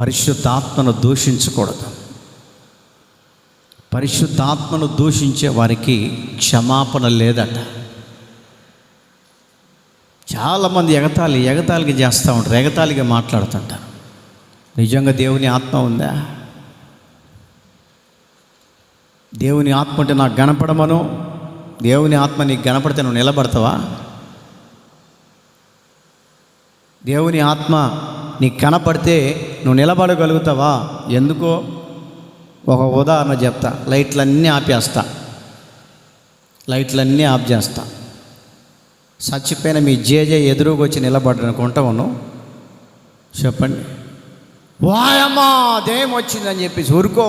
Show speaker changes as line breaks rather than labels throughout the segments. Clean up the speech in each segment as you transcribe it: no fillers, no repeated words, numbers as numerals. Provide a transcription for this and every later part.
పరిశుద్ధాత్మను దూషించకూడదు. పరిశుద్ధాత్మను దూషించే వారికి క్షమాపణ లేదట. చాలామంది ఎగతాళిగా చేస్తూ ఉంటారు, ఎగతాళిగా మాట్లాడుతుంటారు. నిజంగా దేవుని ఆత్మ ఉందా? దేవుని ఆత్మ అంటే నాకు కనపడమను. దేవుని ఆత్మ నీకు కనపడితే నువ్వు నిలబడతావా? దేవుని ఆత్మ నీకు కనపడితే నువ్వు నిలబడగలుగుతావా? ఎందుకో ఒక ఉదాహరణ చెప్తా. లైట్లన్నీ ఆఫ్ చేస్తా. చచ్చిపోయిన మీ జేజే ఎదురుగా వచ్చి నిలబడనుకుంటావును, చెప్పండి, వాయమ్మా దెయ్యం వచ్చిందని చెప్పేసి ఊరుకో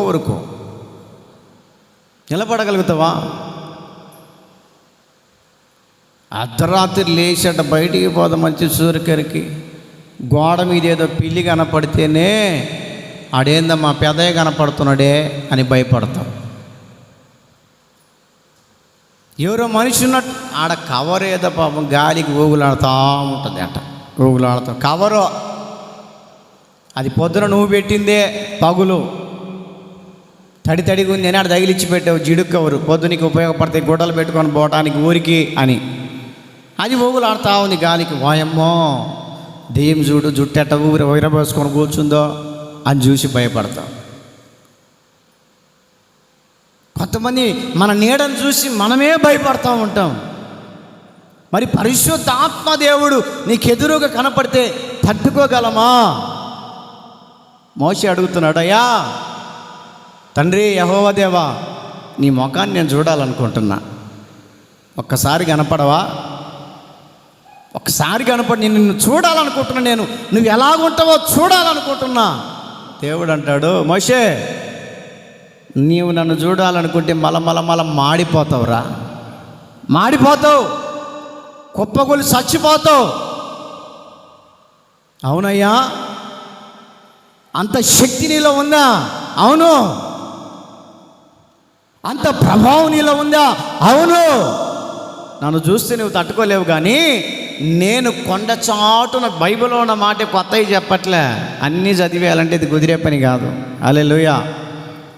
నిలబడగలుగుతావా? అర్ధరాత్రి లేచట బయటికి పోదాం మంచి సూర్యకరికి, గోడ మీద ఏదో పిల్లి కనపడితేనే ఆడేందమ్మా పెదయ్య కనపడుతున్నాడే అని భయపడతాం. ఎవరో మనిషి ఉన్నట్టు ఆడ కవర్ ఏదో పాపం గాలికి ఊగులాడుతూ ఉంటుంది అంట. ఊగులాడుతాం కవరు, అది పొద్దున నువ్వు పెట్టిందే, పగులు తడిగా ఉంది అని ఆడ తగిలిచ్చి పెట్టావు జిడుకు కవరు, పొద్దునికి ఉపయోగపడితే గుడ్డలు పెట్టుకొని పోవటానికి ఊరికి అని. అది ఊగులాడుతూ ఉంది గాలికి. వాయమ్మో దెయ్యం చూడు, జుట్టెట్ట విరబోసుకొని కూర్చుందో అని చూసి భయపడతాం. కొంతమంది మన నీడను చూసి మనమే భయపడతా ఉంటాం. మరి పరిశుద్ధ ఆత్మదేవుడు నీకు ఎదురుగా కనపడితే తట్టుకోగలమా? మోషే అడుగుతున్నాడు, అయ్యా తండ్రి యెహోవా దేవా, నీ ముఖాన్ని నేను చూడాలనుకుంటున్నా, ఒక్కసారి కనపడవా? ఒక్కసారి కనపడి నిన్ను చూడాలనుకుంటున్నా, నువ్వు ఎలాగుంటావో చూడాలనుకుంటున్నా. దేవుడు అంటాడు, మోషే నీవు నన్ను చూడాలనుకుంటే మల మాడిపోతావురా, మాడిపోతావు, కుప్పగొలి చచ్చిపోతావు. అవునయ్యా, అంత శక్తి నీలో ఉందా? అవును. అంత ప్రభావం నీలో ఉందా? అవును. నన్ను చూస్తే నువ్వు తట్టుకోలేవు, కానీ నేను కొండ చాటున బైబిల్లో ఉన్న మాట కొత్తవి చెప్పట్లే, అన్నీ చదివేయాలంటే ఇది కుదిరే పని కాదు. హల్లెలూయా.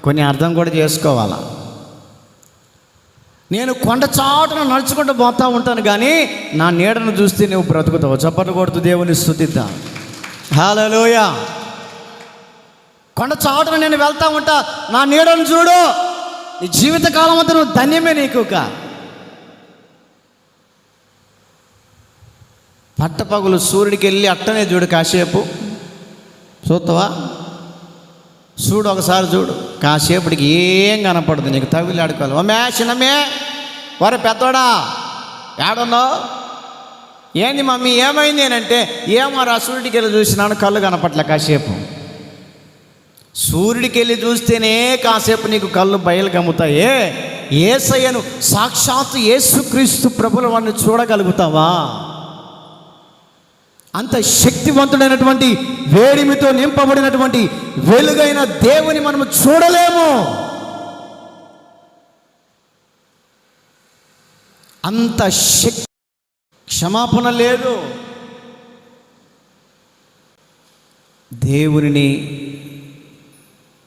కొన్ని అర్థం కూడా చేసుకోవాలా. నేను కొండ చాటున నడుచుకుంటూ పోతూ ఉంటాను, కానీ నా నీడను చూస్తే నువ్వు బ్రతుకుతావు. చప్పట్లు కొడుతూ దేవుని స్తుతిద్దాం. హల్లెలూయా. కొండ చాటున నేను వెళ్తా ఉంటా, నా నీడను చూడు, నీ జీవితకాలం అంతా నువ్వు ధన్యమే. నీకు పట్టపగులు సూర్యుడికి వెళ్ళి అట్టనే చూడు, కాసేపు చూస్తావా? చూడు, ఒకసారి చూడు, కాసేపటికి ఏం కనపడదు నీకు. తగిలి ఆడుకోవాలి. ఓ చిన్నమ్మే, వరే పెద్దోడా ఏడున్నావు? ఏంది మమ్మీ ఏమైంది అంటే, ఏమారా సూర్యుడికి వెళ్ళి చూసినాను, కళ్ళు కనపట్లే. కాసేపు సూర్యుడికి వెళ్ళి చూస్తేనే కాసేపు నీకు కళ్ళు బయలు కమ్ముతాయే. యేసయ్యను, సాక్షాత్తు యేసుక్రీస్తు ప్రభుల వాడిని చూడగలుగుతావా? అంత శక్తివంతుడైనటువంటి, వేడిమితో నింపబడినటువంటి వెలుగైన దేవుని మనము చూడలేము. అంత శక్తి. క్షమాపణ లేదు. దేవుని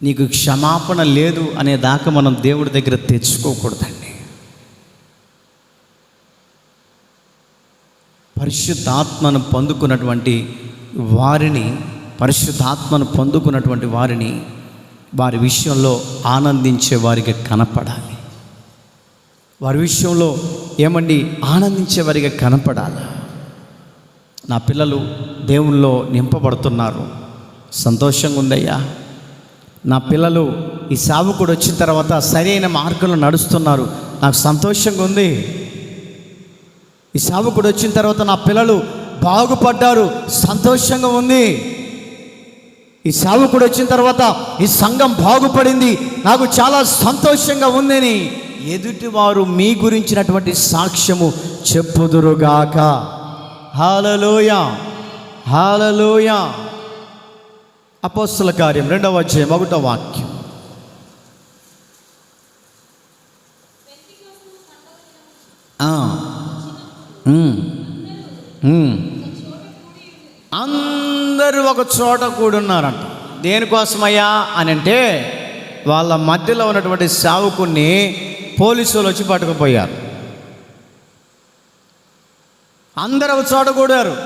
నీకు క్షమాపణ లేదు అనే దాకా మనం దేవుడి దగ్గర తెచ్చుకోకూడదండి. పరిశుద్ధాత్మను పొందుకున్నటువంటి వారిని వారి విషయంలో ఆనందించే వారికి కనపడాలి. వారి విషయంలో ఆనందించే వారికి కనపడాలి. నా పిల్లలు దేవునిలో నింపబడుతున్నారు, సంతోషంగా ఉందయ్యా. నా పిల్లలు ఈ సేవకుడు వచ్చిన తర్వాత సరైన మార్గంలో నడుస్తున్నారు, నాకు సంతోషంగా ఉంది. ఈ సేవకుడు వచ్చిన తర్వాత నా పిల్లలు బాగుపడ్డారు, సంతోషంగా ఉంది. ఈ సేవకుడు వచ్చిన తర్వాత ఈ సంఘం బాగుపడింది, నాకు చాలా సంతోషంగా ఉందని ఎదుటివారు మీ గురించినటువంటి సాక్ష్యము చెప్పుదురుగాక. హల్లెలూయా, హల్లెలూయా. అపోస్తల కార్యం 2వ అధ్యాయం 1వ వాక్యం. అందరూ ఒక చోట కూడున్నారంట. దేనికోసమయ్యా అని అంటే వాళ్ళ మధ్యలో ఉన్నటువంటి సేవకుణ్ణి పోలీసులు వచ్చి పట్టుకుపోయారు. అందరూ ఒక చోట కూడారు.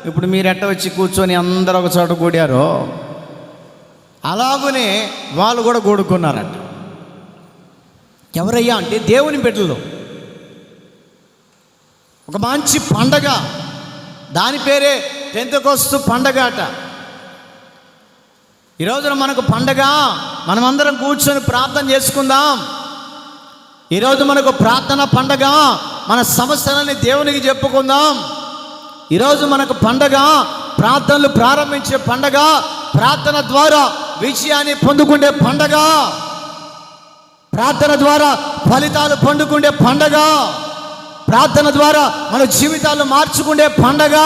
ఇప్పుడు మీరు ఎట్ట వచ్చి కూర్చొని అందరూ ఒక చోట కూడారో అలాగనే వాళ్ళు కూడా కూడుకున్నారట. ఎవరయ్యా అంటే దేవుని బిడ్డలు. ఒక మంచి పండగ, దాని పేరే పెంతెకొస్తు పండగ అట. ఈరోజున మనకు పండగ, మనమందరం కూర్చొని ప్రార్థన చేసుకుందాం. ఈరోజు మనకు ప్రార్థన పండగ, మన సమస్యలని దేవునికి చెప్పుకుందాం. ఈరోజు మనకు పండగ, ప్రార్థనలు ప్రారంభించే పండగ, ప్రార్థన ద్వారా విజయాన్ని పొందుకునే పండగ, ప్రార్థన ద్వారా ఫలితాలు పొందుకునే పండగ, ప్రార్థన ద్వారా మన జీవితాలు మార్చుకునే పండగ,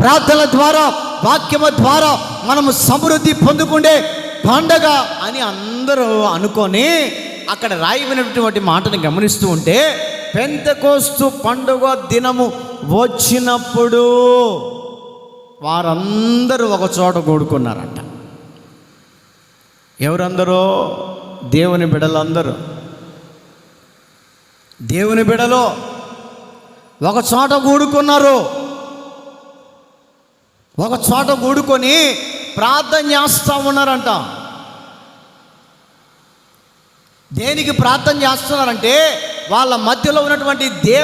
ప్రార్థన ద్వారా వాక్యము ద్వారా మనము సమృద్ధి పొందుకునే పండగ అని అందరూ అనుకొని అక్కడ రాయబడినటువంటి మాటను గమనిస్తూ ఉంటే, పెంతెకొస్తు పండుగ దినము వచ్చినప్పుడు వారందరూ ఒక చోట కూడుకున్నారట. ఎవరందరూ? దేవుని బిడ్డలందరూ. దేవుని బిడ్డలు ఒక చోట కూడుకున్నారు. ఒక చోట కూడుకొని ప్రార్థన చేస్తూ ఉన్నారంట. దేనికి ప్రార్థన చేస్తున్నారంటే వాళ్ళ మధ్యలో ఉన్నటువంటి